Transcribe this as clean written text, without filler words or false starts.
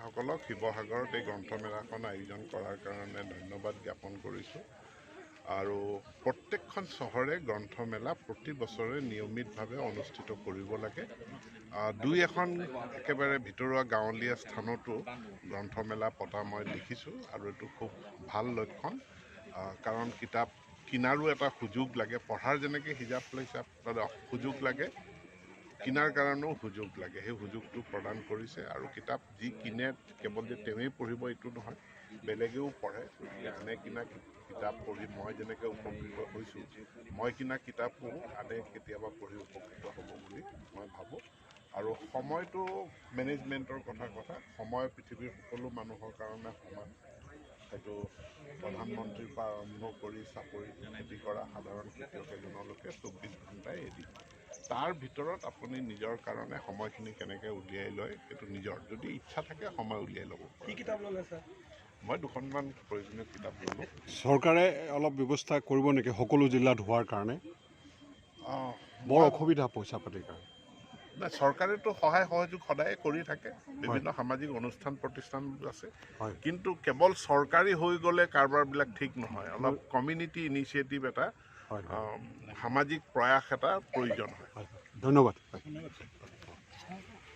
সকলক শিৱসাগৰত এই গ্ৰন্থমেলাখন আয়োজন কৰাৰ কাৰণে ধন্যবাদ জ্ঞাপন কৰিছোঁ আৰু প্ৰত্যেকখন চহৰে গ্ৰন্থমেলা প্ৰতি বছৰে নিয়মিতভাৱে অনুষ্ঠিত কৰিব লাগে। দুই এখন একেবাৰে ভিতৰুৱা গাঁৱলীয়া স্থানতো গ্ৰন্থমেলা পতা মই দেখিছোঁ আৰু এইটো খুব ভাল লক্ষণ, কাৰণ কিতাপ কিনাৰো এটা সুযোগ লাগে, পঢ়াৰ যেনেকৈ হিচাপ সুযোগ লাগে কিনাৰ কাৰণেও সুযোগ লাগে। সেই সুযোগটো প্ৰদান কৰিছে আৰু কিতাপ যি কিনে কেৱল যে তেওঁৱেই পঢ়িব এইটো নহয়, বেলেগেও পঢ়ে। গতিকে আনে কিনা কিতাপ পঢ়ি মই যেনেকৈ উপকৃত হৈছোঁ, মই কিনা কিতাপো আনে কেতিয়াবা পঢ়ি উপকৃত হ'ব বুলি মই ভাবোঁ। আৰু সময়টো মেনেজমেণ্টৰ কথা সময় পৃথিৱীৰ সকলো মানুহৰ কাৰণে সমান। সেইটো প্ৰধানমন্ত্ৰীৰ পৰা আৰম্ভ কৰি চাকৰি খেতি কৰা সাধাৰণ খেতিয়ক এজনলৈকে 24 ঘণ্টাই এদিন। তাৰ ভিতৰত আপুনি নিজৰ কাৰণে সময়খিনি কেনেকৈ উলিয়াই লয় সেইটো নিজৰ, যদি ইচ্ছা থাকে সময় উলিয়াই ল'ব। কি কিতাপ ল'লে ছাৰ? মই দুখনমান প্ৰয়োজনীয় কিতাপ ল'লোঁ। চৰকাৰে অলপ ব্যৱস্থা কৰিব নেকি সকলো জিলাত হোৱাৰ কাৰণে? বৰ অসুবিধা পইচা পাতিৰ কাৰণে। নাই, চৰকাৰেতো সহায় সহযোগ সদায় কৰি থাকে, বিভিন্ন সামাজিক অনুষ্ঠান প্ৰতিষ্ঠান আছে, কিন্তু কেৱল চৰকাৰী হৈ গ'লে কাৰবাৰবিলাক ঠিক নহয়। অলপ কমিউনিটি ইনিচিয়েটিভ এটা, সামাজিক প্ৰয়াস এটা প্ৰয়োজন হয়। ধন্যবাদ।